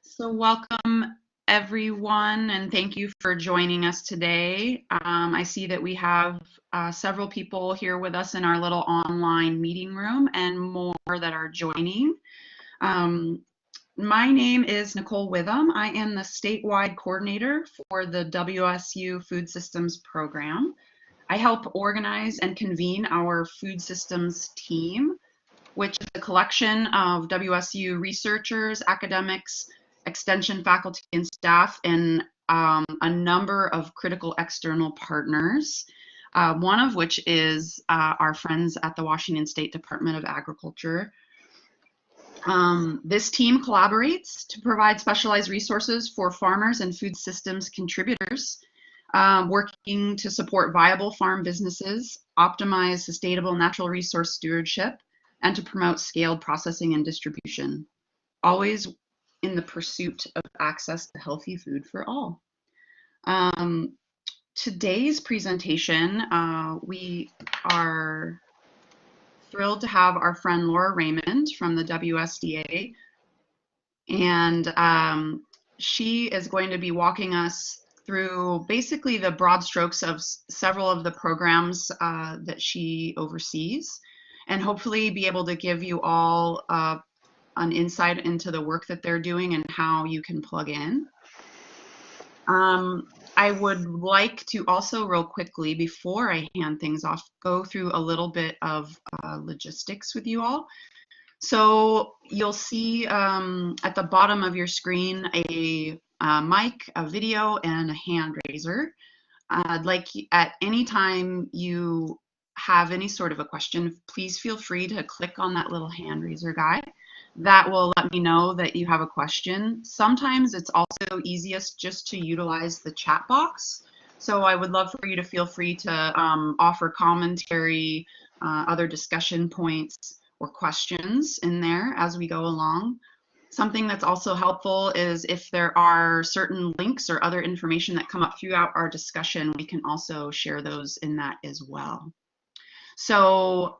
So welcome everyone, and thank you for joining us today. I see that we have several people here with us in our little online meeting room and more that are joining. My name is Nicole Witham. I am the statewide coordinator for the WSU Food Systems Program. I help organize and convene our food systems team, which is a collection of WSU researchers, academics, extension faculty and staff, and a number of critical external partners, one of which is our friends at the Washington State Department of Agriculture. This team collaborates to provide specialized resources for farmers and food systems contributors, working to support viable farm businesses, optimize sustainable natural resource stewardship, and to promote scaled processing and distribution, always in the pursuit of access to healthy food for all. Today's presentation, we are thrilled to have our friend Laura Raymond from the WSDA, and she is going to be walking us through basically the broad strokes of several of the programs that she oversees, and hopefully be able to give you all an insight into the work that they're doing and how you can plug in. I would like to also real quickly, before I hand things off, go through a little bit of logistics with you all. So you'll see at the bottom of your screen a mic, a video, and a hand raiser. Like at any time you have any sort of a question, please feel free to click on that little hand raiser guy. That will let me know that you have a question. Sometimes it's also easiest just to utilize the chat box. So I would love for you to feel free to offer commentary, other discussion points, or questions in there as we go along. Something that's also helpful is if there are certain links or other information that come up throughout our discussion, we can also share those in that as well. So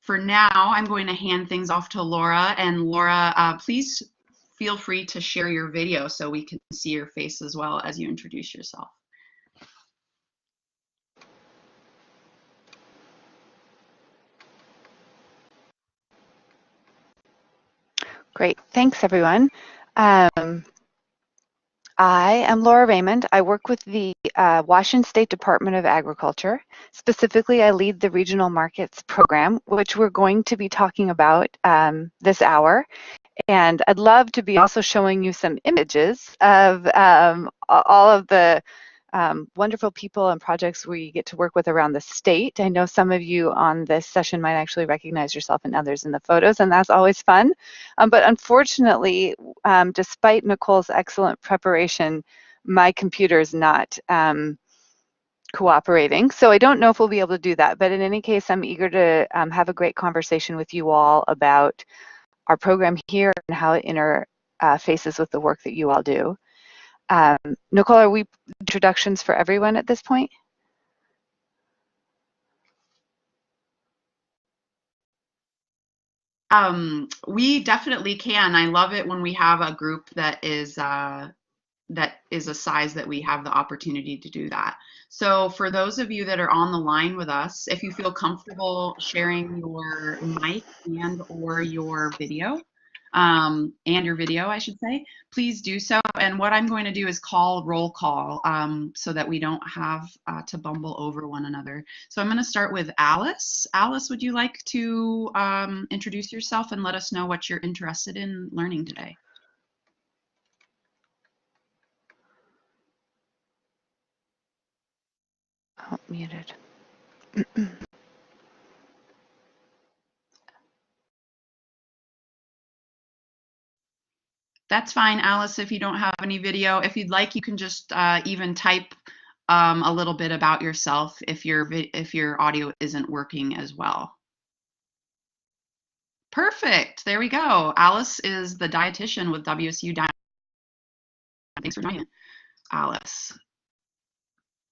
for now, I'm going to hand things off to Laura. And Laura, please feel free to share your video so we can see your face as well as you introduce yourself. Great, thanks everyone. I am Laura Raymond. I work with the Washington State Department of Agriculture. Specifically, I lead the Regional Markets program, which we're going to be talking about this hour. And I'd love to be also showing you some images of all of the wonderful people and projects we get to work with around the state. I know some of you on this session might actually recognize yourself and others in the photos, and that's always fun. But unfortunately, despite Nicole's excellent preparation, my computer is not cooperating. So I don't know if we'll be able to do that. But in any case, I'm eager to have a great conversation with you all about our program here and how it interfaces with the work that you all do. Nicole, are we introductions for everyone at this point? We definitely can. I love it when we have a group that is a size that we have the opportunity to do that. So for those of you that are on the line with us, if you feel comfortable sharing your mic and or your video, I should say, please do so. And what I'm going to do is call roll call so that we don't have to bumble over one another. So I'm going to start with Alice. Alice, would you like to introduce yourself and let us know what you're interested in learning today? Oh, muted. That's fine, Alice, if you don't have any video. If you'd like, you can just even type a little bit about yourself if your audio isn't working as well. Perfect. There we go. Alice is the dietitian with WSU Diet. Thanks for joining, Alice.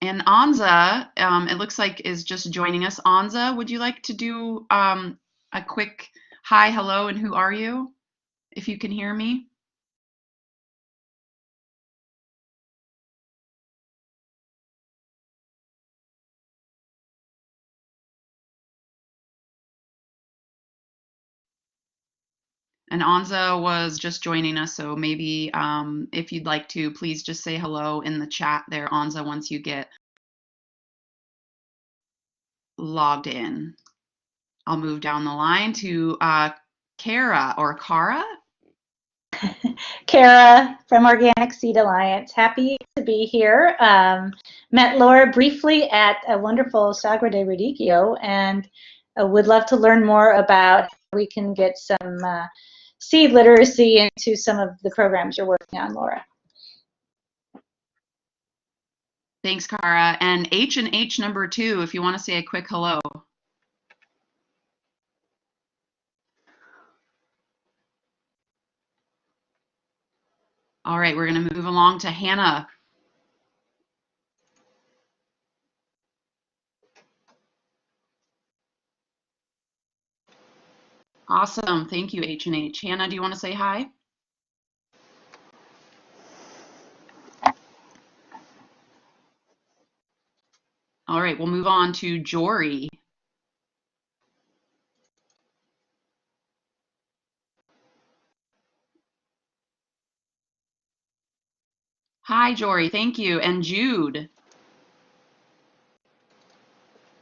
And Anza, it looks like, is just joining us. Anza, would you like to do a quick hi, hello, and who are you, if you can hear me? And Anza was just joining us, so maybe if you'd like to, please just say hello in the chat there, Anza, once you get logged in. I'll move down the line to Kara or Kara. Kara from Organic Seed Alliance. Happy to be here. Met Laura briefly at a wonderful Sagra de Radicchio and would love to learn more about how we can get some seed literacy into some of the programs you're working on, Laura. Thanks, Kara. And H&H number 2, if you want to say a quick hello. All right, we're going to move along to Hannah. Awesome. Thank you, H&H. Hannah, do you want to say hi? All right, we'll move on to Jory. Hi, Jory. Thank you. And Jude.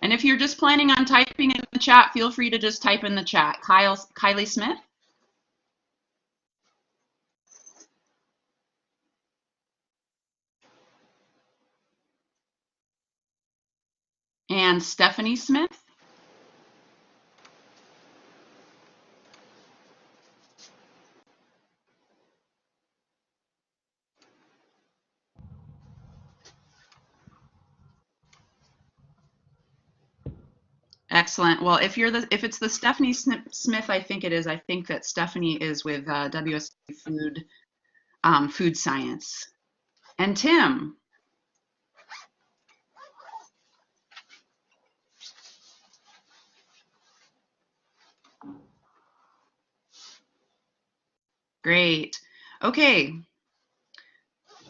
And if you're just planning on typing in the chat, feel free to just type in the chat. Kylie Smith. And Stephanie Smith. Excellent. Well, if it's the Stephanie Smith, I think it is. I think that Stephanie is with WSDA Food Science. And Tim. Great. Okay.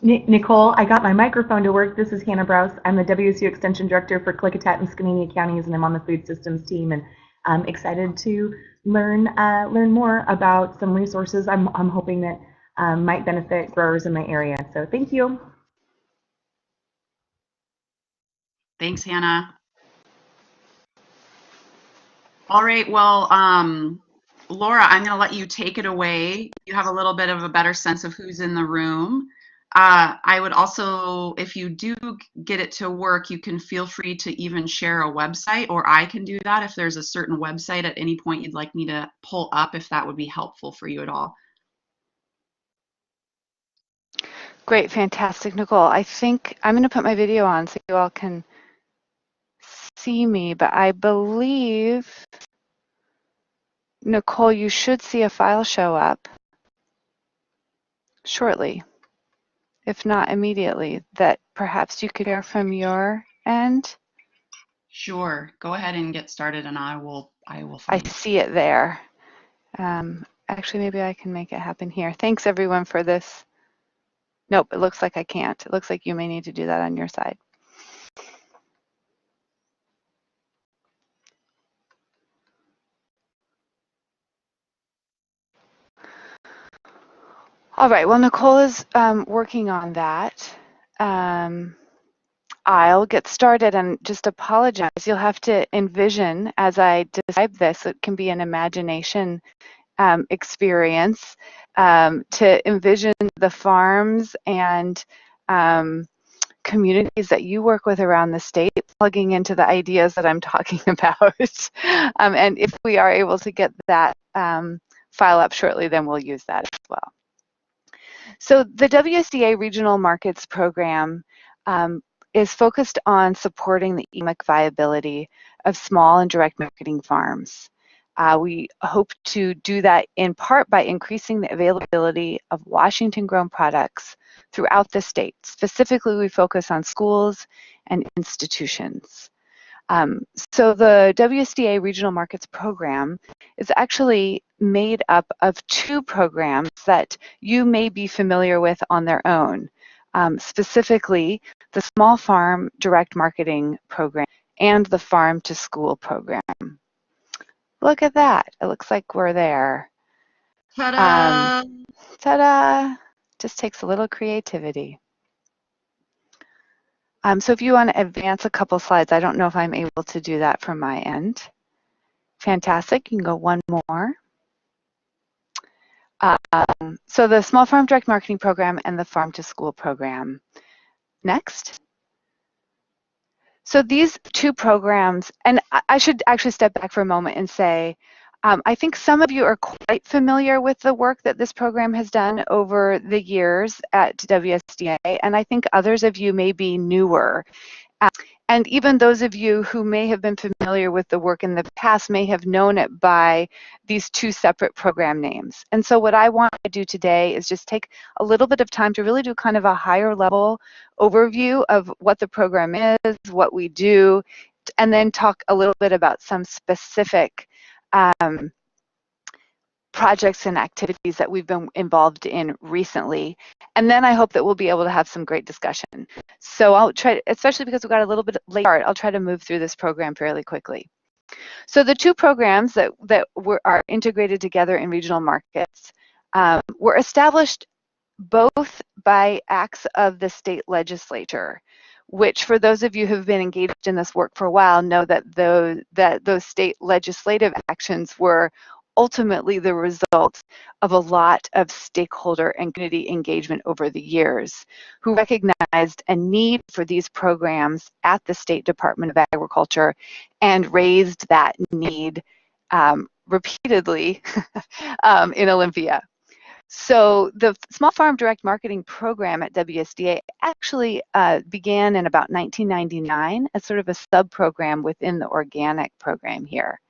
Nicole, I got my microphone to work. This is Hannah Browse. I'm the WSU Extension Director for Klickitat and Skamania counties, and I'm on the food systems team. And I'm excited to learn more about some resources I'm hoping that might benefit growers in my area. So thank you. Thanks, Hannah. All right. Well, Laura, I'm going to let you take it away. You have a little bit of a better sense of who's in the room. I would also, if you do get it to work, you can feel free to even share a website, or I can do that if there's a certain website at any point you'd like me to pull up, if that would be helpful for you at all. Great, fantastic, Nicole. I think I'm going to put my video on so you all can see me, but I believe, Nicole, you should see a file show up shortly, if not immediately, that perhaps you could share from your end. Sure. Go ahead and get started, and I will find I see it there. Actually, maybe I can make it happen here. Thanks, everyone, for this. Nope, it looks like I can't. It looks like you may need to do that on your side. All right, well, Nicole is working on that. I'll get started and just apologize. You'll have to envision, as I describe this, it can be an imagination experience, to envision the farms and communities that you work with around the state plugging into the ideas that I'm talking about. And if we are able to get that file up shortly, then we'll use that as well. So the WSDA Regional Markets program is focused on supporting the economic viability of small and direct marketing farms. We hope to do that in part by increasing the availability of Washington-grown products throughout the state. Specifically, we focus on schools and institutions. So the WSDA Regional Markets program is actually made up of two programs that you may be familiar with on their own. Specifically, the Small Farm Direct Marketing Program and the Farm to School program. Look at that. It looks like we're there. Ta-da! Ta-da! Just takes a little creativity. So if you want to advance a couple slides, I don't know if I'm able to do that from my end. Fantastic. You can go one more. So the Small Farm Direct Marketing Program and the Farm to School Program. Next. So these two programs, and I should actually step back for a moment and say, I think some of you are quite familiar with the work that this program has done over the years at WSDA, and I think others of you may be newer. And even those of you who may have been familiar with the work in the past may have known it by these two separate program names. And so what I want to do today is just take a little bit of time to really do kind of a higher level overview of what the program is, what we do, and then talk a little bit about some specific projects and activities that we've been involved in recently. And then I hope that we'll be able to have some great discussion. So I'll try, especially because we've got a little bit late, I'll try to move through this program fairly quickly. So the two programs that are integrated together in regional markets were established both by acts of the state legislature, which for those of you who've been engaged in this work for a while know that those state legislative actions were ultimately the result of a lot of stakeholder and community engagement over the years, who recognized a need for these programs at the State Department of Agriculture and raised that need repeatedly in Olympia. So the Small Farm Direct Marketing Program at WSDA actually began in about 1999 as sort of a sub-program within the organic program here.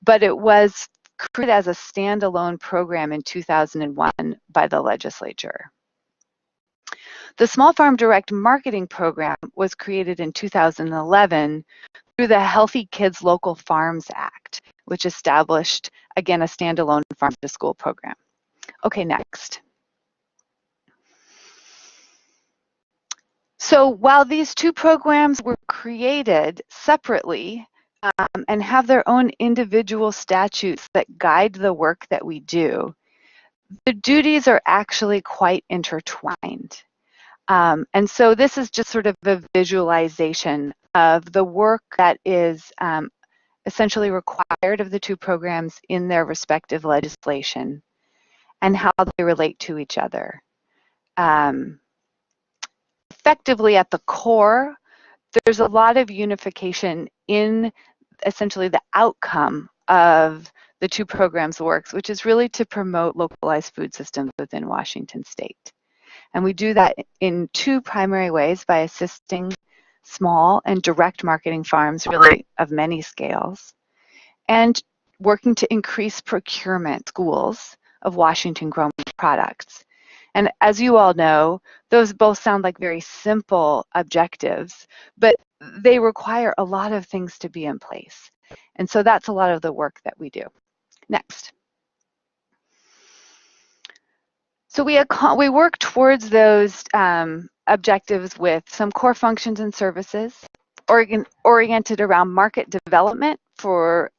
But it was created as a standalone program in 2001 by the legislature. The Small Farm Direct Marketing Program was created in 2011 through the Healthy Kids Local Farms Act, which established, again, a standalone farm to school program. Okay, next. So while these two programs were created separately, and have their own individual statutes that guide the work that we do, the duties are actually quite intertwined. And so this is just sort of a visualization of the work that is essentially required of the two programs in their respective legislation and how they relate to each other. Effectively at the core, there's a lot of unification in essentially the outcome of the two programs' works, which is really to promote localized food systems within Washington State. And we do that in two primary ways: by assisting small and direct marketing farms, really of many scales, and working to increase procurement schools of Washington grown products. And as you all know, those both sound like very simple objectives, but they require a lot of things to be in place. And so that's a lot of the work that we do. Next. So we work towards those objectives with some core functions and services oriented around market development for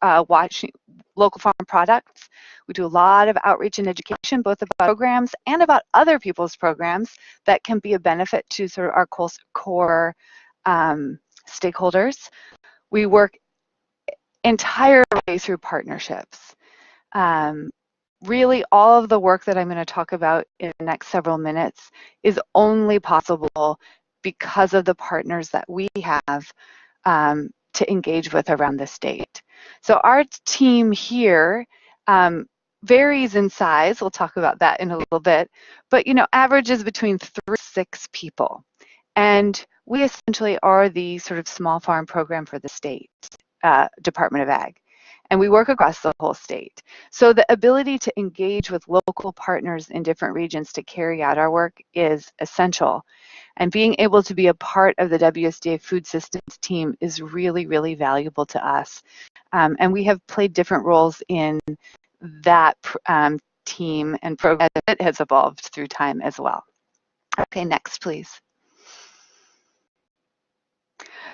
local farm products. We do a lot of outreach and education, both about programs and about other people's programs that can be a benefit to sort of our core stakeholders. We work entirely through partnerships. Really, all of the work that I'm going to talk about in the next several minutes is only possible because of the partners that we have to engage with around the state. So our team here varies in size. We'll talk about that in a little bit, but averages between 3 to 6 people. And we essentially are the sort of small farm program for the state Department of Ag. And we work across the whole state. So the ability to engage with local partners in different regions to carry out our work is essential. And being able to be a part of the WSDA Food Systems team is really, really valuable to us. And we have played different roles in that team and program that has evolved through time as well. Okay, next, please.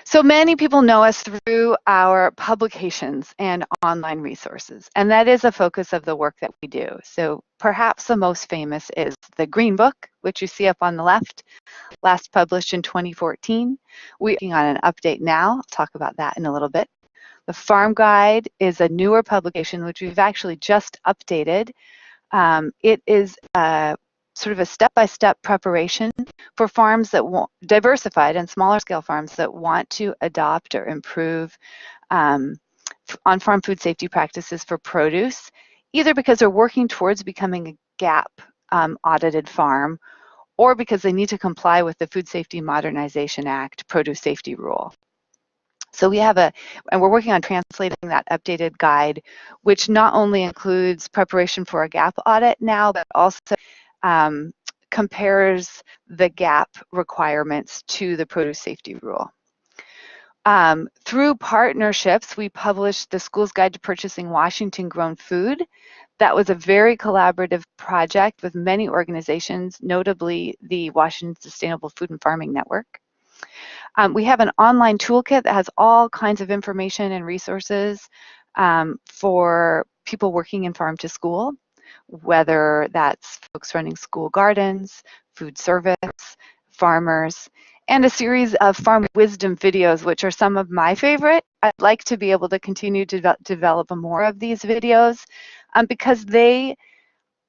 So many people know us through our publications and online resources, and that is a focus of the work that we do. So perhaps the most famous is the Green Book, which you see up on the left, last published in 2014. We're working on an update now. I'll talk about that in a little bit. The Farm Guide is a newer publication, which we've actually just updated. It is sort of a step-by-step preparation for farms that want, diversified and smaller scale farms that want to adopt or improve on-farm food safety practices for produce, either because they're working towards becoming a GAP audited farm, or because they need to comply with the Food Safety Modernization Act produce safety rule. So we have and we're working on translating that updated guide, which not only includes preparation for a GAP audit now, but also compares the GAP requirements to the produce safety rule. Through partnerships, we published the School's Guide to Purchasing Washington Grown Food. That was a very collaborative project with many organizations, notably the Washington Sustainable Food and Farming Network. We have an online toolkit that has all kinds of information and resources for people working in farm to school, whether that's folks running school gardens, food service, farmers, and a series of farm wisdom videos, which are some of my favorite. I'd like to be able to continue to develop more of these videos because they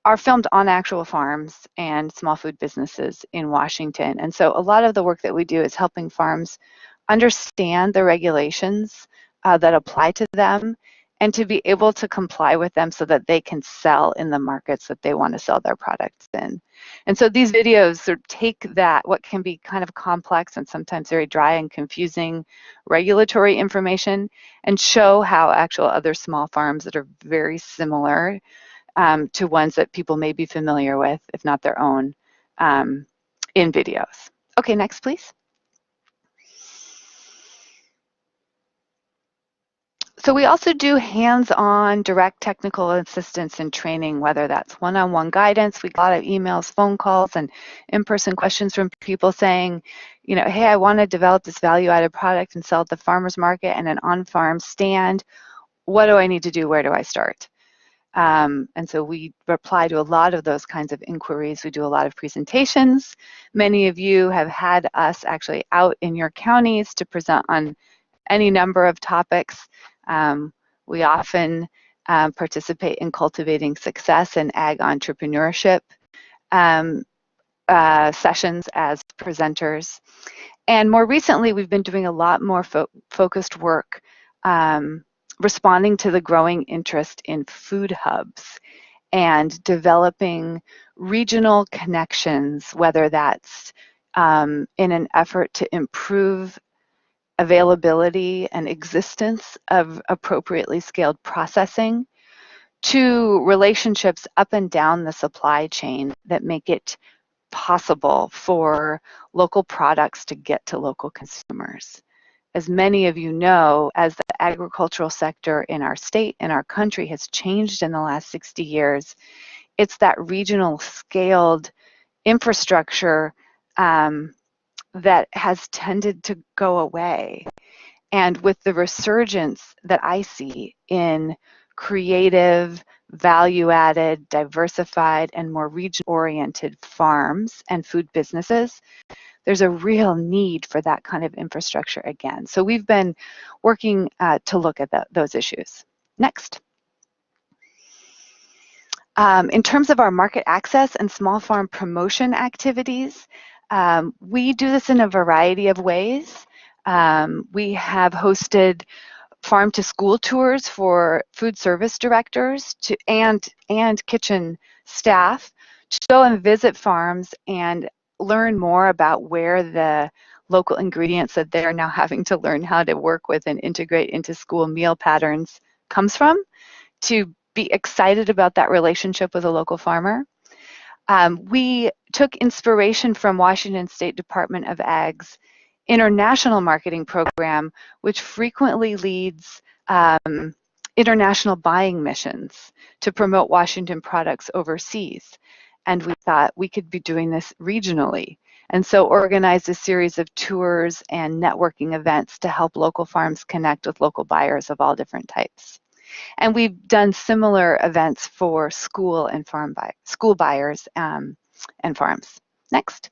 are filmed on actual farms and small food businesses in Washington. And so a lot of the work that we do is helping farms understand the regulations that apply to them and to be able to comply with them so that they can sell in the markets that they want to sell their products in. And so these videos sort of take that, what can be kind of complex and sometimes very dry and confusing regulatory information, and show how actual other small farms that are very similar to ones that people may be familiar with, if not their own, in videos. Okay, next, please. So we also do hands-on direct technical assistance and training, whether that's one-on-one guidance. We get a lot of emails, phone calls, and in-person questions from people saying, you know, hey, I want to develop this value-added product and sell at the farmer's market and an on-farm stand. What do I need to do? Where do I start? And so we reply to a lot of those kinds of inquiries. We do a lot of presentations. Many of you have had us actually out in your counties to present on any number of topics. We often participate in cultivating success and ag entrepreneurship sessions as presenters. And more recently, we've been doing a lot more focused work responding to the growing interest in food hubs and developing regional connections, whether that's in an effort to improve availability and existence of appropriately scaled processing, to relationships up and down the supply chain that make it possible for local products to get to local consumers. As many of you know, as the agricultural sector in our state and our country has changed in the last 60 years, it's that regional scaled infrastructure that has tended to go away. And with the resurgence that I see in creative, value-added, diversified, and more region-oriented farms and food businesses, there's a real need for that kind of infrastructure again. So we've been working to look at those issues. Next. In terms of our market access and small farm promotion activities, we do this in a variety of ways. We have hosted farm to school tours for food service directors and kitchen staff to go and visit farms and learn more about where the local ingredients that they're now having to learn how to work with and integrate into school meal patterns comes from, to be excited about that relationship with a local farmer. We took inspiration from Washington State Department of Ag's international marketing program, which frequently leads international buying missions to promote Washington products overseas. And we thought we could be doing this regionally. and so organized a series of tours and networking events to help local farms connect with local buyers of all different types. And we've done similar events for school and school buyers and farms. Next.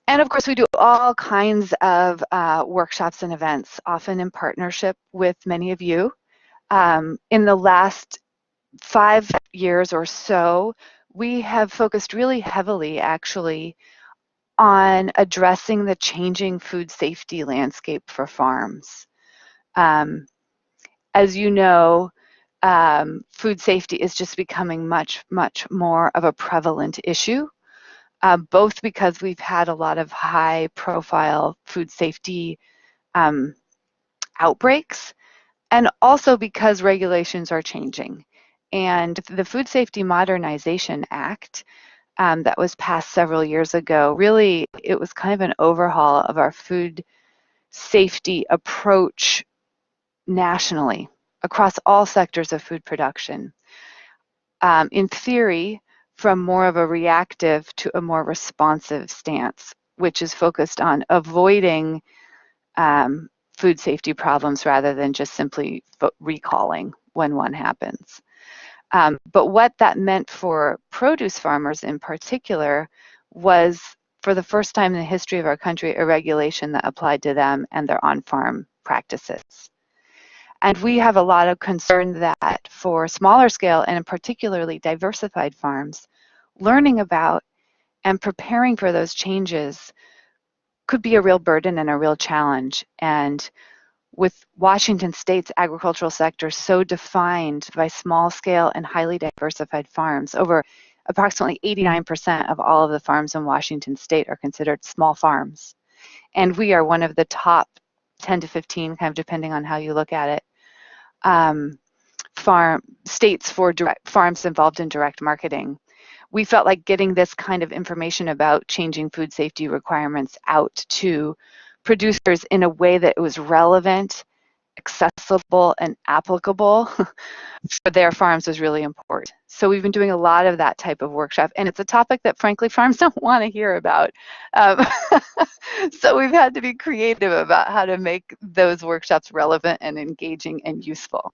And of course, we do all kinds of workshops and events, often in partnership with many of you. In the last 5 years or so, we have focused really heavily, actually, on addressing the changing food safety landscape for farms. As you know, food safety is just becoming much, much more of a prevalent issue, both because we've had a lot of high-profile food safety outbreaks, and also because regulations are changing. And the Food Safety Modernization Act that was passed several years ago, really, it was kind of an overhaul of our food safety approach nationally across all sectors of food production. In theory, from more of a reactive to a more responsive stance, which is focused on avoiding food safety problems rather than just simply recalling when one happens. But what that meant for produce farmers in particular was, for the first time in the history of our country, a regulation that applied to them and their on-farm practices. And we have a lot of concern that for smaller scale and particularly diversified farms, learning about and preparing for those changes could be a real burden and a real challenge. And with Washington State's agricultural sector so defined by small scale and highly diversified farms, over approximately 89% of all of the farms in Washington State are considered small farms. And we are one of the top 10 to 15, kind of depending on how you look at it, states for farms involved in direct marketing. We felt like getting this kind of information about changing food safety requirements out to producers in a way that was relevant, accessible, and applicable for their farms was really important. So we've been doing a lot of that type of workshop, and it's a topic that frankly farms don't want to hear about. So we've had to be creative about how to make those workshops relevant and engaging and useful.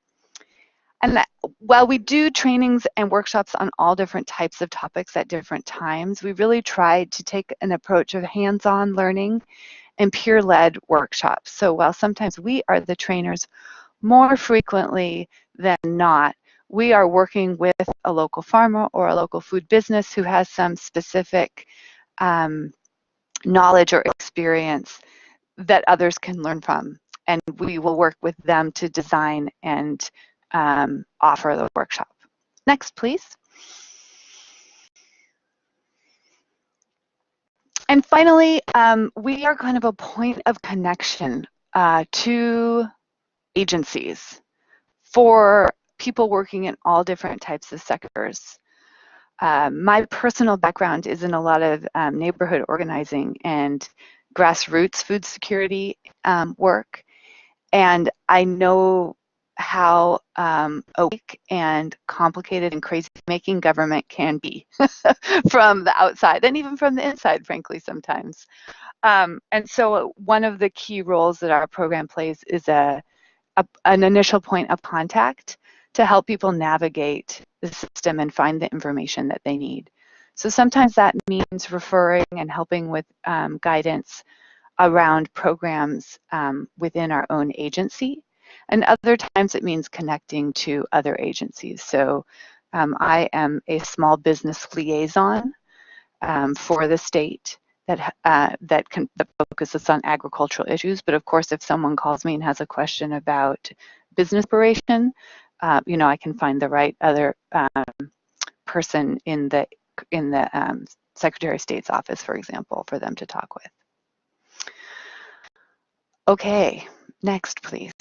And while we do trainings and workshops on all different types of topics at different times, we really tried to take an approach of hands-on learning and peer-led workshops. So while sometimes we are the trainers, more frequently than not, we are working with a local farmer or a local food business who has some specific knowledge or experience that others can learn from. And we will work with them to design and offer the workshop. Next, please. And finally, we are kind of a point of connection to agencies for people working in all different types of sectors. My personal background is in a lot of neighborhood organizing and grassroots food security work, and I know how opaque and complicated and crazy making government can be from the outside and even from the inside, frankly, sometimes. And so one of the key roles that our program plays is an initial point of contact to help people navigate the system and find the information that they need. So sometimes that means referring and helping with guidance around programs within our own agency. And other times it means connecting to other agencies. So I am a small business liaison for the state that focuses on agricultural issues. But of course, if someone calls me and has a question about business operation, I can find the right other person in the Secretary of State's office, for example, for them to talk with. Okay, next, please.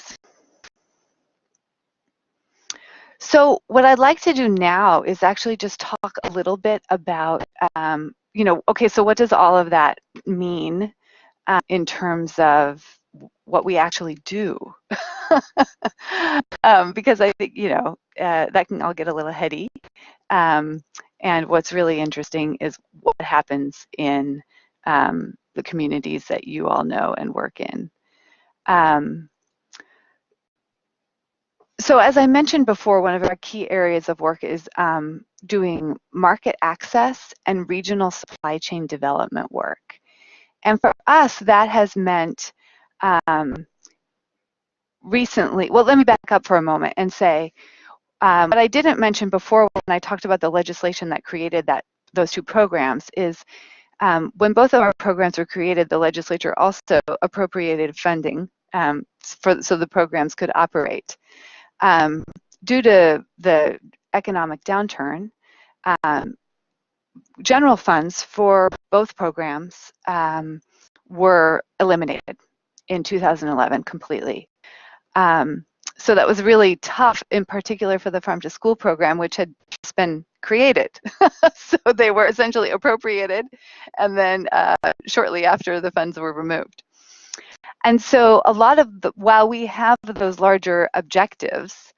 So what I'd like to do now is actually just talk a little bit about, okay, so what does all of that mean in terms of what we actually do? Because I think, that can all get a little heady. And what's really interesting is what happens in the communities that you all know and work in. So as I mentioned before, one of our key areas of work is doing market access and regional supply chain development work. And for us, that has meant recently, well, let me back up for a moment and say, what I didn't mention before when I talked about the legislation that created those two programs is when both of our programs were created, the legislature also appropriated funding so the programs could operate. Due to the economic downturn, general funds for both programs were eliminated in 2011 completely. So that was really tough, in particular for the Farm to School program, which had just been created. So they were essentially appropriated, and then shortly after, the funds were removed. And so a lot of while we have those larger objectives,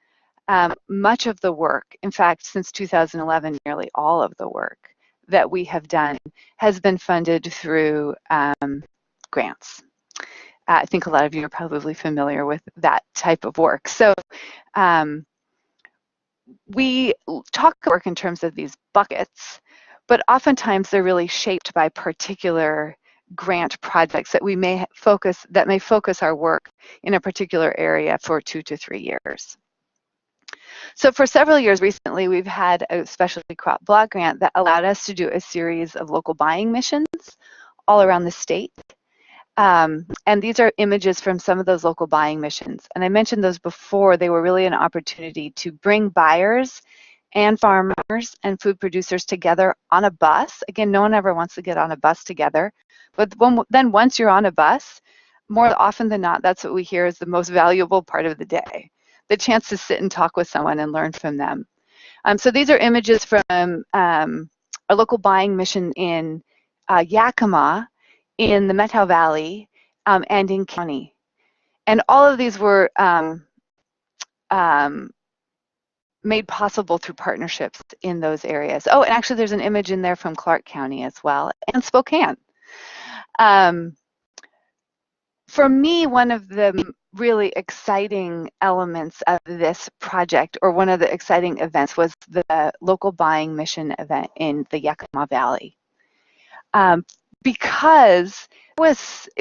much of the work, in fact, since 2011, nearly all of the work that we have done has been funded through grants. I think a lot of you are probably familiar with that type of work. So we talk work in terms of these buckets, but oftentimes they're really shaped by particular grant projects that may focus our work in a particular area for 2 to 3 years. So for several years recently, we've had a specialty crop block grant that allowed us to do a series of local buying missions all around the state. And these are images from some of those local buying missions. And I mentioned those before. They were really an opportunity to bring buyers and farmers and food producers together on a bus. Again, no one ever wants to get on a bus together. But then once you're on a bus, more often than not, that's what we hear is the most valuable part of the day, the chance to sit and talk with someone and learn from them. So these are images from a local buying mission in Yakima, in the Methow Valley, and in county. And all of these were made possible through partnerships in those areas. Oh, and actually there's an image in there from Clark County as well, and Spokane. For me, one of the really exciting elements of this project, or one of the exciting events, was the local buying mission event in the Yakima Valley. Because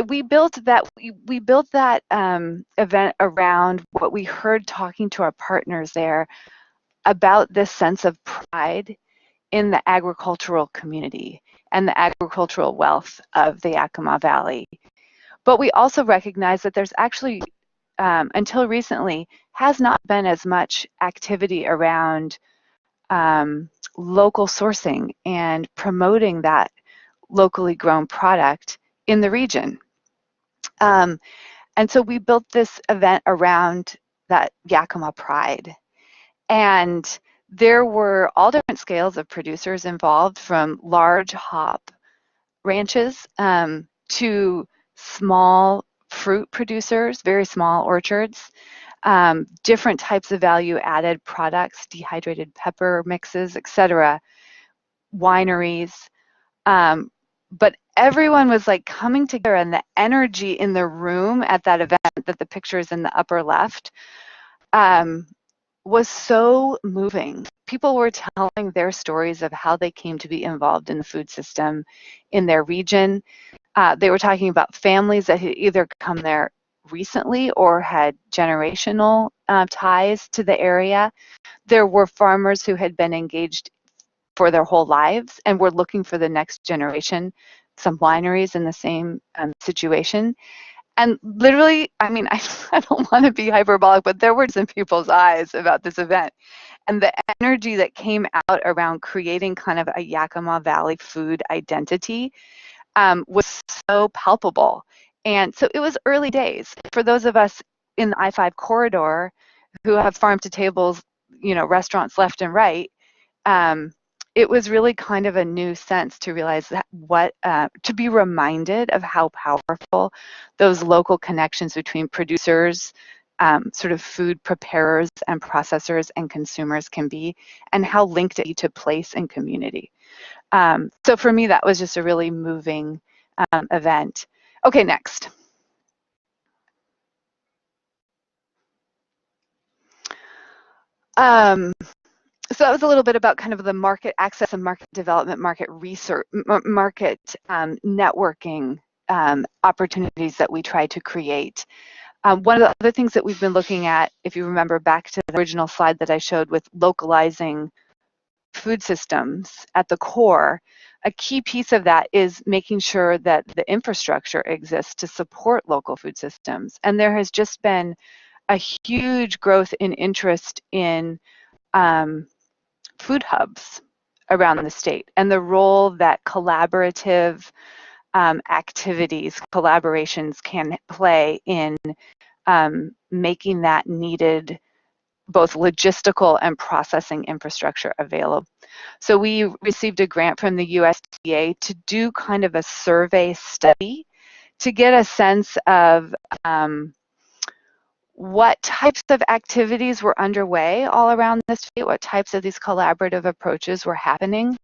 we built that event around what we heard talking to our partners there about this sense of pride in the agricultural community and the agricultural wealth of the Yakima Valley. But we also recognize that there's actually, until recently, has not been as much activity around local sourcing and promoting that locally grown product in the region. And so we built this event around that Yakima pride. And there were all different scales of producers involved, from large hop ranches to small fruit producers, very small orchards, different types of value-added products, dehydrated pepper mixes, etc., wineries. But everyone was like coming together, and the energy in the room at that event, that the picture is in the upper left, was so moving. People were telling their stories of how they came to be involved in the food system in their region. They were talking about families that had either come there recently or had generational ties to the area. There were farmers who had been engaged for their whole lives and were looking for the next generation. Some wineries in the same situation. And literally, I mean, I don't want to be hyperbolic, but there were some people's eyes about this event. And the energy that came out around creating kind of a Yakima Valley food identity was so palpable. And so it was early days. For those of us in the I-5 corridor who have farm to tables, restaurants left and right, it was really kind of a new sense to realize that to be reminded of how powerful those local connections between producers, sort of food preparers and processors and consumers can be, and how linked it is to place and community. So for me, that was just a really moving event. Okay, next. So that was a little bit about kind of the market access and market development, market research, market networking opportunities that we try to create. One of the other things that we've been looking at, if you remember back to the original slide that I showed with localizing food systems at the core, a key piece of that is making sure that the infrastructure exists to support local food systems. And there has just been a huge growth in interest in food hubs around the state and the role that collaborative activities, collaborations can play in making that needed both logistical and processing infrastructure available. So we received a grant from the USDA to do kind of a survey study to get a sense of what types of activities were underway all around the state, what types of these collaborative approaches were happening,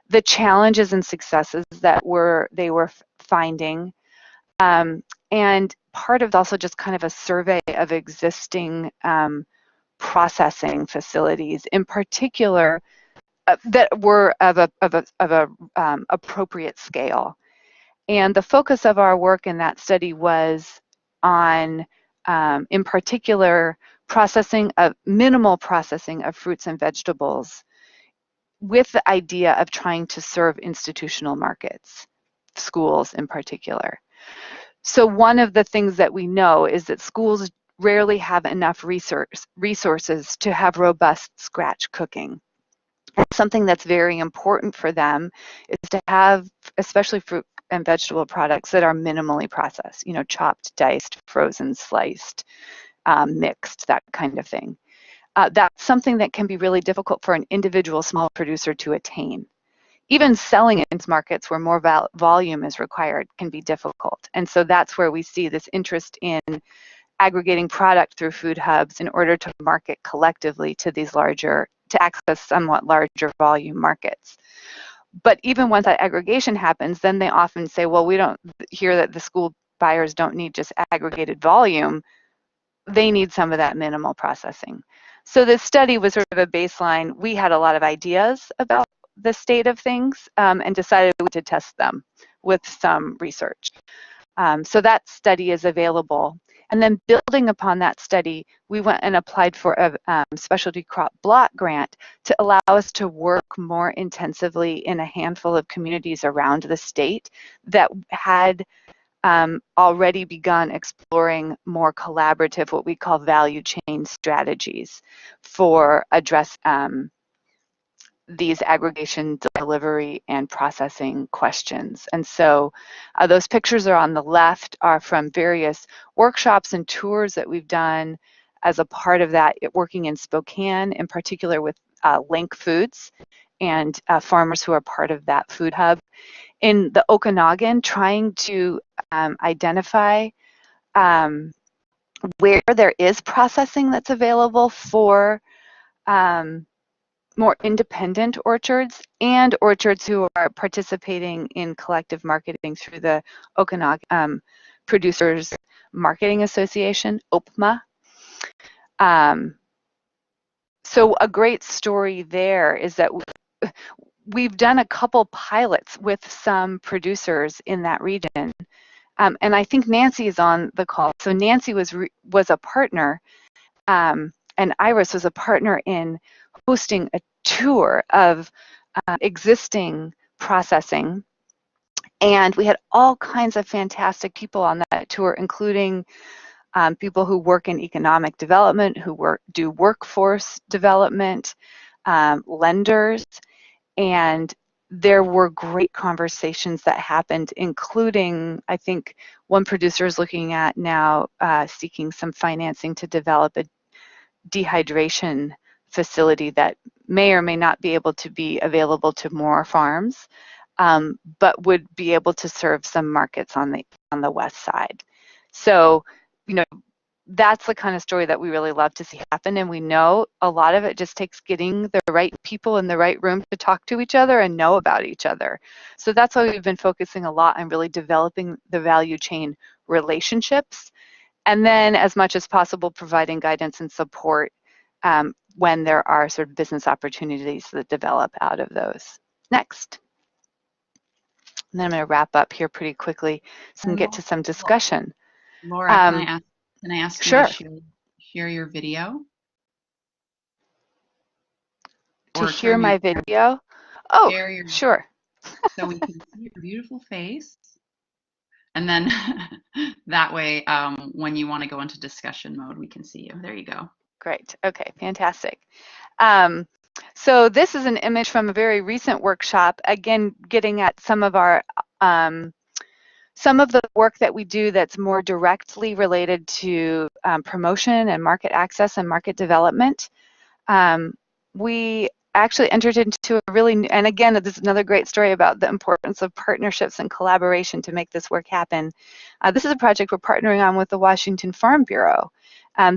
the challenges and successes that they were finding, and part of also just kind of a survey of existing processing facilities, in particular, that were of a appropriate scale. And the focus of our work in that study was on, in particular, minimal processing of fruits and vegetables, with the idea of trying to serve institutional markets, schools in particular. So one of the things that we know is that schools rarely have enough resources to have robust scratch cooking. And something that's very important for them is to have, especially fruit and vegetable products that are minimally processed, you know, chopped, diced, frozen, sliced, mixed, that kind of thing. That's something that can be really difficult for an individual small producer to attain. Even selling it into markets where more volume is required can be difficult. And so that's where we see this interest in aggregating product through food hubs in order to market collectively to these to access somewhat larger volume markets. But even once that aggregation happens, then they often say, well, we don't hear that the school buyers don't need just aggregated volume, they need some of that minimal processing. So this study was sort of a baseline. We had a lot of ideas about the state of things and decided to test them with some research. So that study is available. And then building upon that study, we went and applied for a specialty crop block grant to allow us to work more intensively in a handful of communities around the state that had already begun exploring more collaborative, what we call value chain strategies for address these aggregation, delivery, and processing questions. And so those pictures are on the left are from various workshops and tours that we've done as a part of that, working in Spokane, in particular with Link Foods and farmers who are part of that food hub. In the Okanagan, trying to identify where there is processing that's available for more independent orchards and orchards who are participating in collective marketing through the Okanagan Producers Marketing Association, OPMA. So a great story there is that we've done a couple pilots with some producers in that region. And I think Nancy is on the call. So Nancy was a partner, and Iris was a partner in hosting a tour of existing processing. And we had all kinds of fantastic people on that tour, including people who work in economic development, who do workforce development, lenders, and there were great conversations that happened, including, I think, one producer is looking at now seeking some financing to develop a dehydration facility that may or may not be able to be available to more farms, but would be able to serve some markets on the west side. So, you know, that's the kind of story that we really love to see happen. And we know a lot of it just takes getting the right people in the right room to talk to each other and know about each other. So that's why we've been focusing a lot on really developing the value chain relationships. And then as much as possible, providing guidance and support when there are sort of business opportunities that develop out of those. Next. And then I'm going to wrap up here pretty quickly so we can get to some discussion. Laura, can I ask you sure. to share your video? To hear my video? Oh, sure. So we can see your beautiful face. And then that way, when you want to go into discussion mode, we can see you. There you go. Great. Okay, fantastic. So this is an image from a very recent workshop, again, getting at some of our some of the work that we do that's more directly related to promotion and market access and market development. We actually entered into a really, and again, this is another great story about the importance of partnerships and collaboration to make this work happen. This is a project we're partnering on with the Washington Farm Bureau.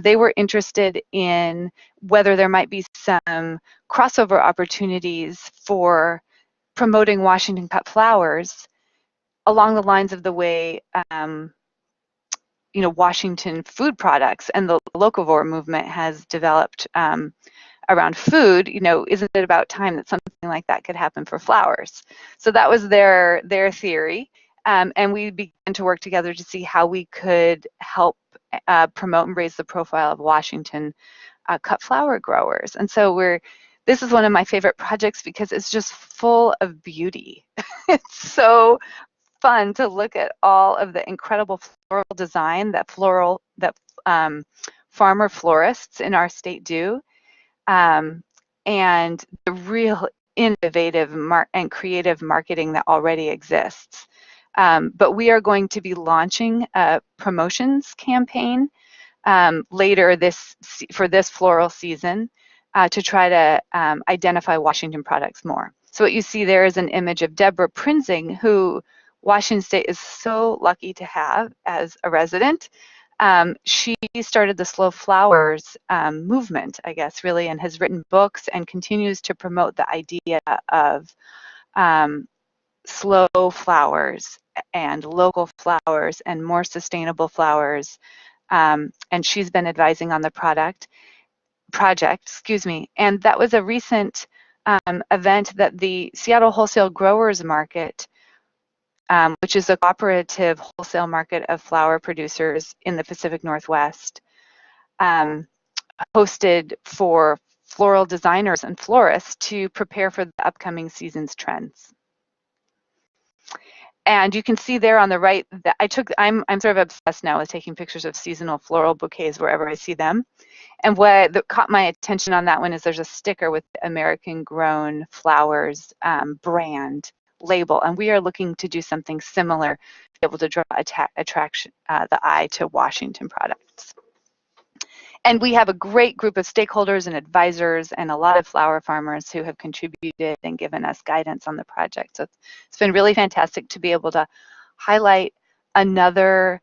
They were interested in whether there might be some crossover opportunities for promoting Washington cut flowers along the lines of the way Washington food products and the locavore movement has developed around food. Isn't it about time that something like that could happen for flowers? So that was their theory, and we began to work together to see how we could help promote and raise the profile of Washington cut flower growers. And so this is one of my favorite projects because it's just full of beauty. It's so fun to look at all of the incredible floral design that farmer florists in our state do, and the real innovative and creative marketing that already exists. But we are going to be launching a promotions campaign later for this floral season to try to identify Washington products more. So what you see there is an image of Deborah Prinzing, who Washington State is so lucky to have as a resident. She started the Slow Flowers movement, I guess, really, and has written books and continues to promote the idea of slow flowers and local flowers and more sustainable flowers. And she's been advising on the project, and that was a recent event that the Seattle Wholesale Growers Market, which is a cooperative wholesale market of flower producers in the Pacific Northwest, hosted for floral designers and florists to prepare for the upcoming season's trends. And you can see there on the right that I'm sort of obsessed now with taking pictures of seasonal floral bouquets wherever I see them. And what caught my attention on that one is there's a sticker with the American Grown Flowers brand label, and we are looking to do something similar to be able to draw the eye to Washington products. And we have a great group of stakeholders and advisors and a lot of flower farmers who have contributed and given us guidance on the project. So it's been really fantastic to be able to highlight another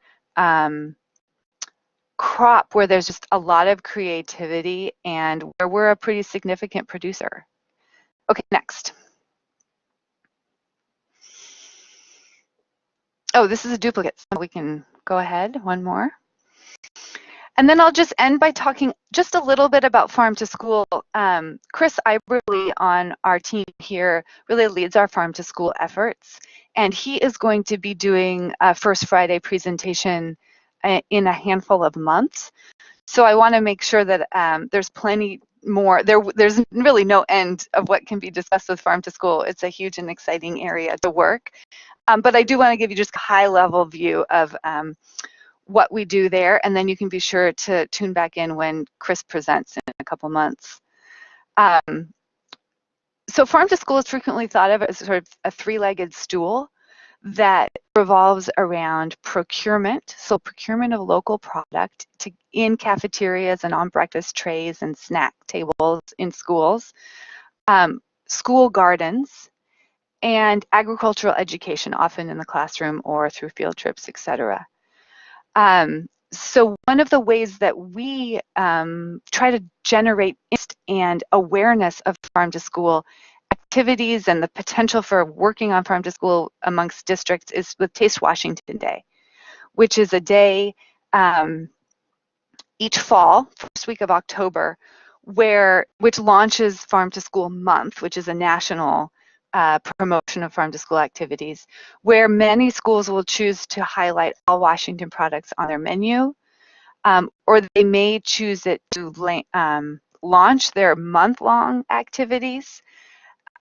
crop where there's just a lot of creativity and where we're a pretty significant producer. Okay, next. Oh, this is a duplicate, so we can go ahead, one more. And then I'll just end by talking just a little bit about Farm to School. Chris Iberly on our team here really leads our Farm to School efforts, and he is going to be doing a First Friday presentation in a handful of months. So I want to make sure that there's plenty more. There's really no end of what can be discussed with Farm to School. It's a huge and exciting area to work. But I do want to give you just a high-level view of what we do there, and then you can be sure to tune back in when Chris presents in a couple months. So Farm to School is frequently thought of as sort of a three-legged stool that revolves around procurement, so procurement of local product in cafeterias and on breakfast trays and snack tables in schools, school gardens, and agricultural education, often in the classroom or through field trips, etc. So one of the ways that we try to generate interest and awareness of farm to school activities and the potential for working on farm to school amongst districts is with Taste Washington Day, which is a day each fall, first week of October, which launches Farm to School Month, which is a national promotion of farm to school activities, where many schools will choose to highlight all Washington products on their menu, or they may choose it to launch their month-long activities,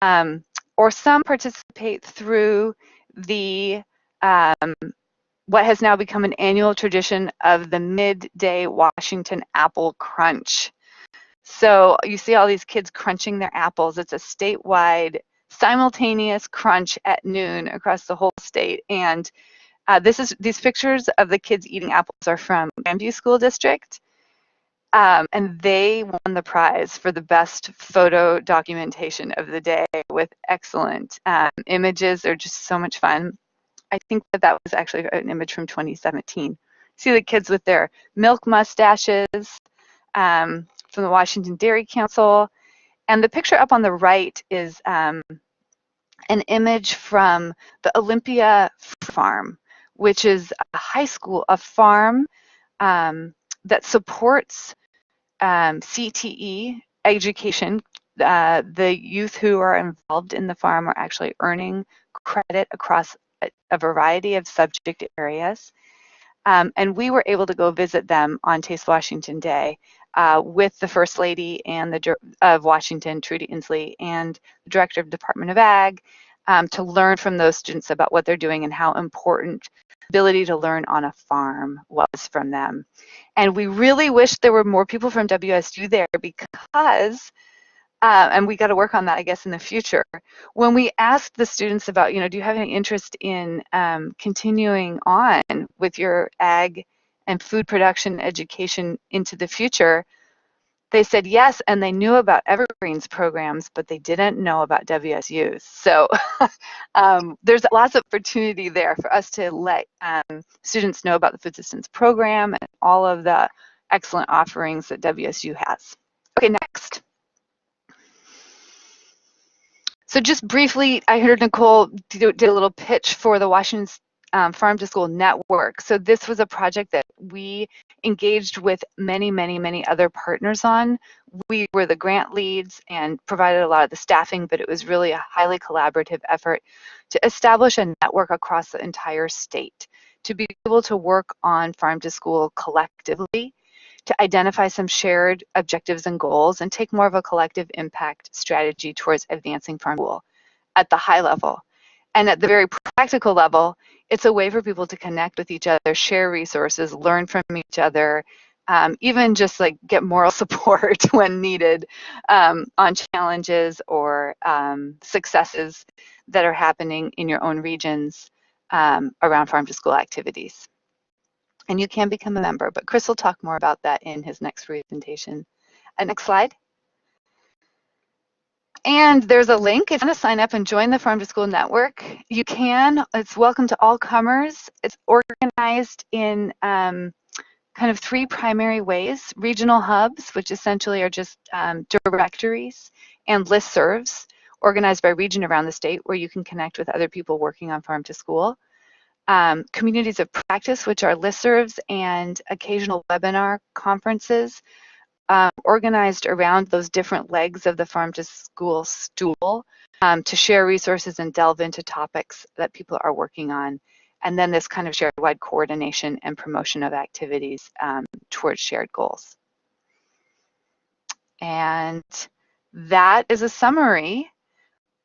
or some participate through the what has now become an annual tradition of the midday Washington Apple Crunch. So you see all these kids crunching their apples. It's a statewide simultaneous crunch at noon across the whole state. And these pictures of the kids eating apples are from Grandview School District. And they won the prize for the best photo documentation of the day with excellent images. They're just so much fun. I think that was actually an image from 2017. See the kids with their milk mustaches from the Washington Dairy Council. And the picture up on the right is an image from the Olympia Farm, which is a high school, a farm that supports CTE education. The youth who are involved in the farm are actually earning credit across a variety of subject areas. And we were able to go visit them on Taste Washington Day with the First Lady and of Washington, Trudy Inslee, and the Director of Department of Ag to learn from those students about what they're doing and how important ability to learn on a farm was from them. And we really wish there were more people from WSU there because and we got to work on that, I guess, in the future. When we asked the students about, do you have any interest in continuing on with your ag and food production education into the future, they said yes, and they knew about Evergreen's programs, but they didn't know about WSU's. So there's lots of opportunity there for us to let students know about the Food Systems Program and all of the excellent offerings that WSU has. Okay, next. So just briefly, I heard Nicole did a little pitch for the Washington Farm to School Network. So this was a project that we engaged with many, many, many other partners on. We were the grant leads and provided a lot of the staffing, but it was really a highly collaborative effort to establish a network across the entire state to be able to work on farm to school collectively, to identify some shared objectives and goals and take more of a collective impact strategy towards advancing farm to school at the high level. And at the very practical level, it's a way for people to connect with each other, share resources, learn from each other, even just like get moral support when needed on challenges or successes that are happening in your own regions around farm to school activities. And you can become a member, but Chris will talk more about that in his next presentation. Next slide. And there's a link. If you want to sign up and join the Farm to School Network, you can. It's welcome to all comers. It's organized in kind of three primary ways. Regional hubs, which essentially are just directories and listservs organized by region around the state where you can connect with other people working on farm to school. Communities of practice, which are listservs and occasional webinar conferences organized around those different legs of the farm to school stool to share resources and delve into topics that people are working on. And then this kind of shared wide coordination and promotion of activities towards shared goals. And that is a summary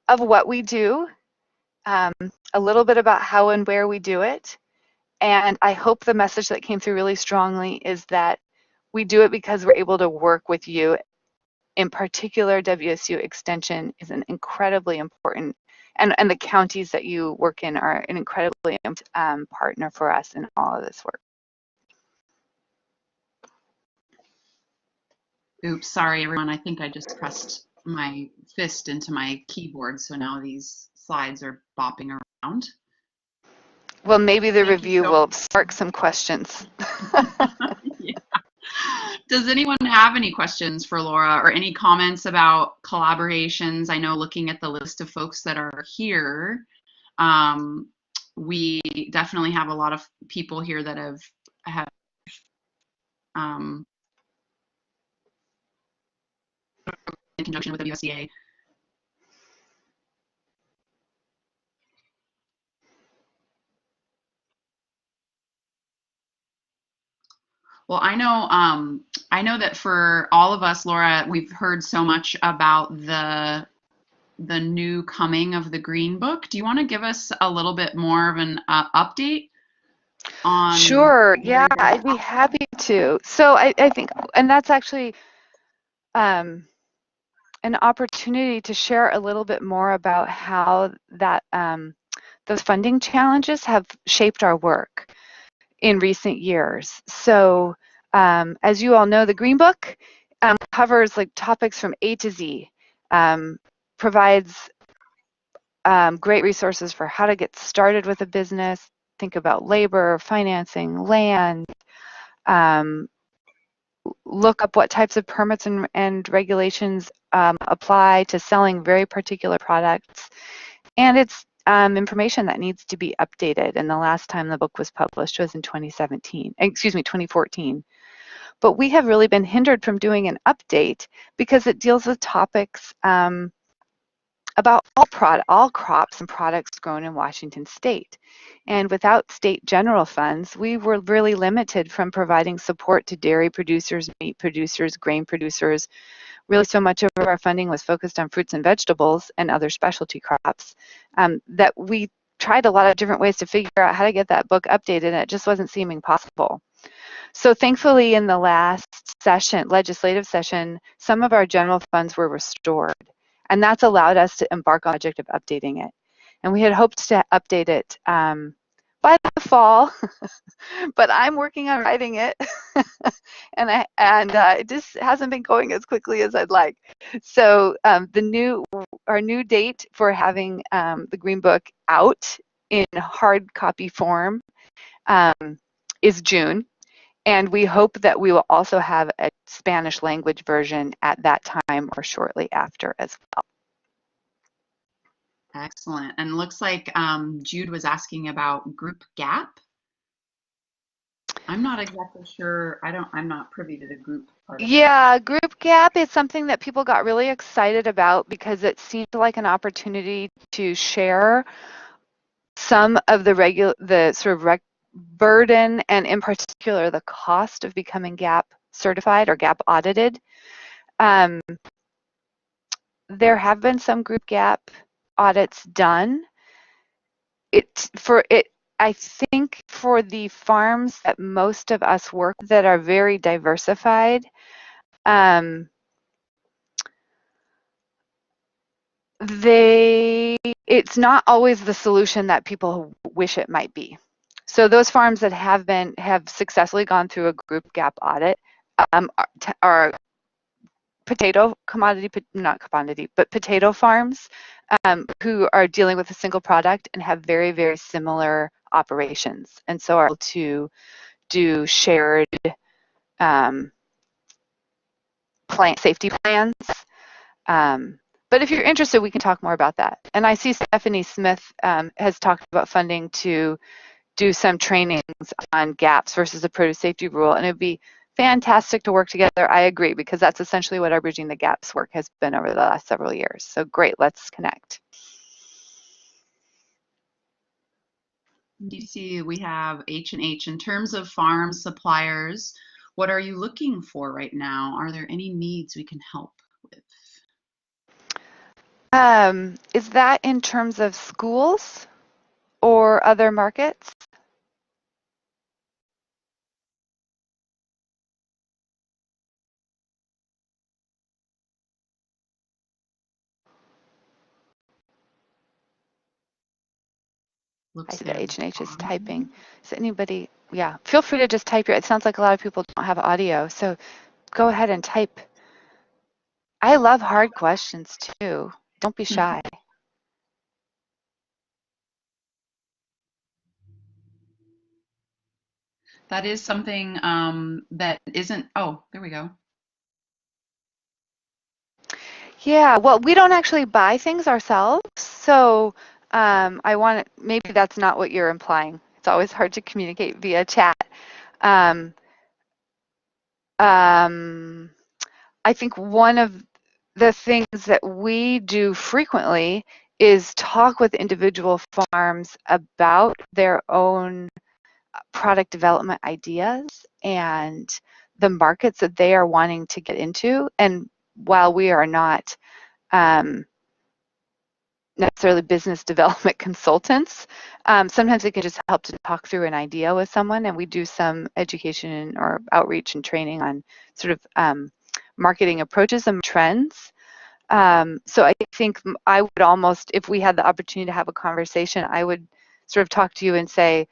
of what we do, a little bit about how and where we do it. And I hope the message that came through really strongly is that we do it because we're able to work with you. In particular, WSU Extension is an incredibly important, and the counties that you work in are an incredibly important partner for us in all of this work. Oops, sorry everyone. I think I just pressed my fist into my keyboard, so now these slides are bopping around. Well, maybe the Thank you review so will spark some questions. Yeah. Does anyone have any questions for Laura or any comments about collaborations? I know looking at the list of folks that are here, we definitely have a lot of people here that have um, in conjunction with WSDA. Well, I know that for all of us, Laura, we've heard so much about the new coming of the Green Book. Do you want to give us a little bit more of an update on? Sure. Yeah, I'd be happy to. So I think, and that's actually an opportunity to share a little bit more about how that those funding challenges have shaped our work in recent years. So as you all know, the Green Book covers like topics from A to Z, provides great resources for how to get started with a business, think about labor, financing, land, look up what types of permits and regulations apply to selling very particular products. And it's information that needs to be updated. And the last time the book was published was in 2014. But we have really been hindered from doing an update because it deals with topics about all crops and products grown in Washington state. And without state general funds, we were really limited from providing support to dairy producers, meat producers, grain producers. Really, so much of our funding was focused on fruits and vegetables and other specialty crops that we tried a lot of different ways to figure out how to get that book updated, and it just wasn't seeming possible. So thankfully, in the last session, legislative session, some of our general funds were restored. And that's allowed us to embark on the project of updating it. And we had hoped to update it by the fall, but I'm working on writing it, and it just hasn't been going as quickly as I'd like. So our new date for having the Green Book out in hard copy form is June. And we hope that we will also have a Spanish language version at that time or shortly after as well. Excellent. And looks like Jude was asking about group gap. I'm not exactly sure. I'm not privy to the group part of Yeah, group gap is something that people got really excited about because it seemed like an opportunity to share some of the sort of burden, and in particular the cost of becoming gap certified or gap audited. There have been some group gap audits done. I think for the farms that most of us work that are very diversified, it's not always the solution that people wish it might be. So those farms that have successfully gone through a group gap audit are potato farms who are dealing with a single product and have very, very similar operations, and so are able to do shared safety plans. But if you're interested, we can talk more about that. And I see Stephanie Smith has talked about funding to do some trainings on gaps versus the produce safety rule, and it'd be fantastic to work together. I agree, because that's essentially what our Bridging the Gaps work has been over the last several years. So great, let's connect. DC, we have H&H. In terms of farm suppliers, what are you looking for right now? Are there any needs we can help with? Is that in terms of schools or other markets? Looks I see that H&H is good. typing. Is anybody, yeah, feel free to just type it sounds like a lot of people don't have audio, so go ahead and type. I love hard questions too. Don't be shy. That is something that isn't, oh, there we go. Yeah, well, we don't actually buy things ourselves, so maybe that's not what you're implying. It's always hard to communicate via chat. Um, um, I think one of the things that we do frequently is talk with individual farms about their own product development ideas and the markets that they are wanting to get into. And while we are not necessarily business development consultants, sometimes it can just help to talk through an idea with someone, and we do some education or outreach and training on sort of marketing approaches and trends. So I think I would almost, if we had the opportunity to have a conversation, I would sort of talk to you and say,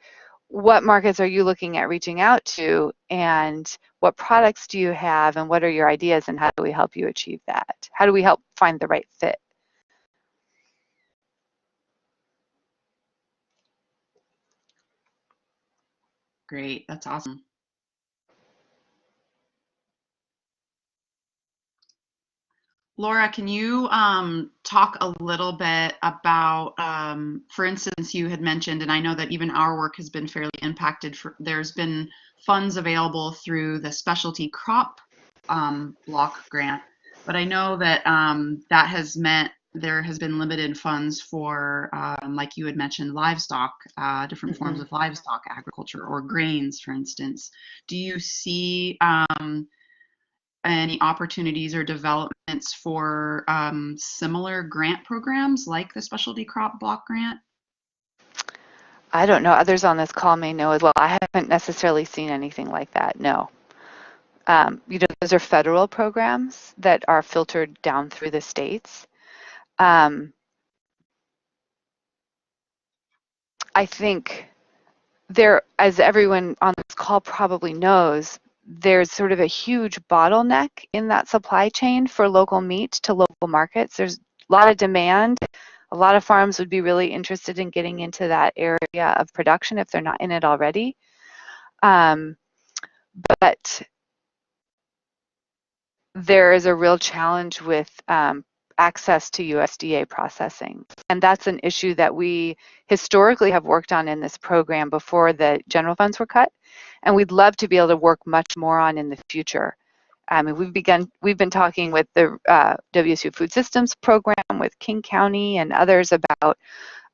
what markets are you looking at reaching out to, and what products do you have, and what are your ideas, and how do we help you achieve that? How do we help find the right fit? Great, that's awesome. Laura, can you talk a little bit about, for instance, you had mentioned, and I know that even our work has been fairly impacted, there's been funds available through the specialty crop block grant, but I know that that has meant there has been limited funds for, like you had mentioned, livestock, different forms of livestock agriculture or grains, for instance. Do you see any opportunities or developments for similar grant programs like the specialty crop block grant? I don't know. Others on this call may know as well. I haven't necessarily seen anything like that, no. Those are federal programs that are filtered down through the states. I think there, as everyone on this call probably knows, there's sort of a huge bottleneck in that supply chain for local meat to local markets. There's a lot of demand. A lot of farms would be really interested in getting into that area of production if they're not in it already. But there is a real challenge with access to USDA processing. And that's an issue that we historically have worked on in this program before the general funds were cut. And we'd love to be able to work much more on in the future. We've been talking with the WSU Food Systems program, with King County and others about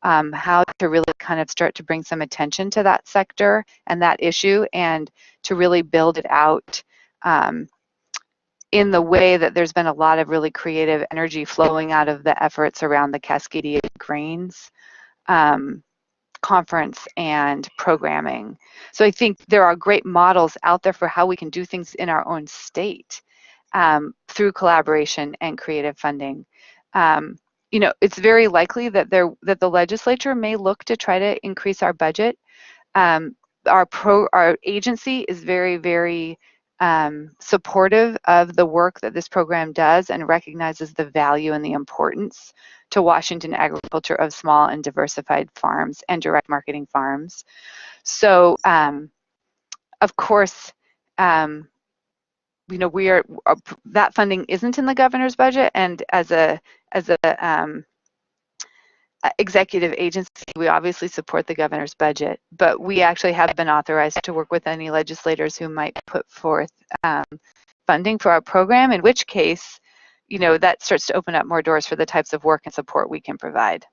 how to really kind of start to bring some attention to that sector and that issue, and to really build it out in the way that there's been a lot of really creative energy flowing out of the efforts around the Cascadia Grains conference and programming. So I think there are great models out there for how we can do things in our own state through collaboration and creative funding. It's very likely that the legislature may look to try to increase our budget. Our agency is very, very supportive of the work that this program does and recognizes the value and the importance to Washington agriculture of small and diversified farms and direct marketing farms. So, of course, that funding isn't in the governor's budget, and as a executive agency, we obviously support the governor's budget, but we actually have been authorized to work with any legislators who might put forth funding for our program, in which case, that starts to open up more doors for the types of work and support we can provide.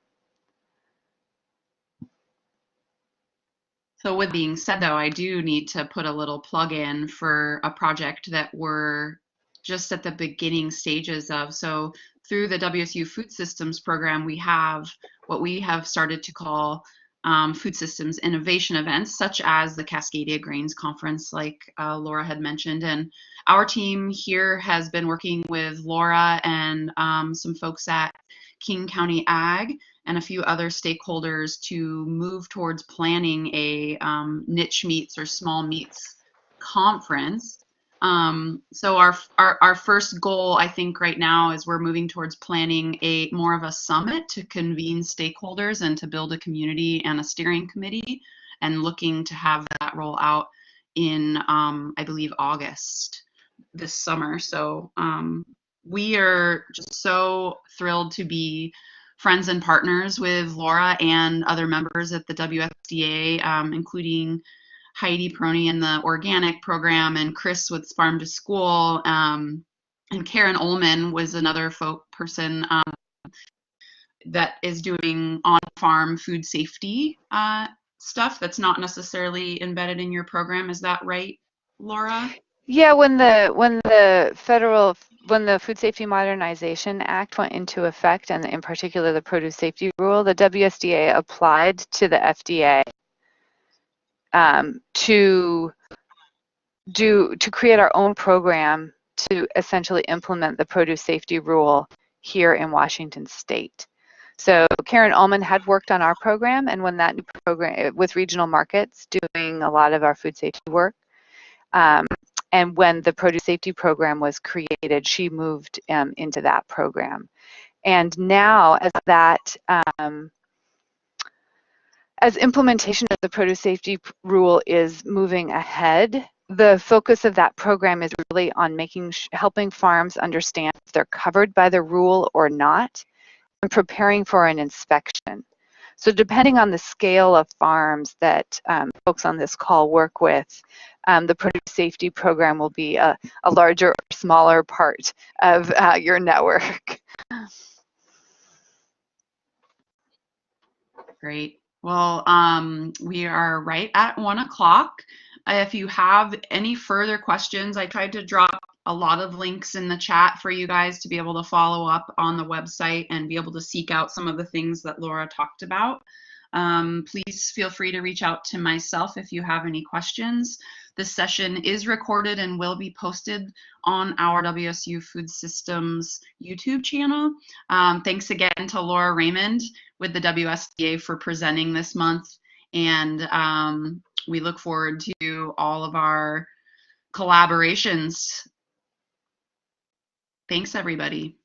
So with being said, though, I do need to put a little plug in for a project that we're just at the beginning stages of. So through the WSU Food Systems program, we have what we have started to call food systems innovation events, such as the Cascadia Grains Conference, like Laura had mentioned. And our team here has been working with Laura and some folks at King County Ag and a few other stakeholders to move towards planning a niche meats or small meats conference. So our first goal, I think, right now is we're moving towards planning more of a summit to convene stakeholders and to build a community and a steering committee, and looking to have that roll out in, I believe, August this summer. So we are just so thrilled to be friends and partners with Laura and other members at the WSDA, including Heidi Prony in the organic program and Chris with Farm to School. And Karen Ullman was another person that is doing on-farm food safety stuff that's not necessarily embedded in your program. Is that right, Laura? Yeah, when the Food Safety Modernization Act went into effect, and in particular the produce safety rule, the WSDA applied to the FDA to create our own program to essentially implement the produce safety rule here in Washington State. So Karen Ullman had worked on our program, and when that new program with Regional Markets doing a lot of our food safety work, and when the produce safety program was created, she moved into that program. And now, as implementation of the produce safety rule is moving ahead, the focus of that program is really on helping farms understand if they're covered by the rule or not, and preparing for an inspection. So depending on the scale of farms that folks on this call work with, the produce safety program will be a larger or smaller part of your network. Great. Well, we are right at 1 o'clock. If you have any further questions, I tried to drop a lot of links in the chat for you guys to be able to follow up on the website and be able to seek out some of the things that Laura talked about. Please feel free to reach out to myself if you have any questions. This session is recorded and will be posted on our WSU Food Systems YouTube channel. Thanks again to Laura Raymond with the WSDA for presenting this month, and we look forward to all of our collaborations. Thanks, everybody.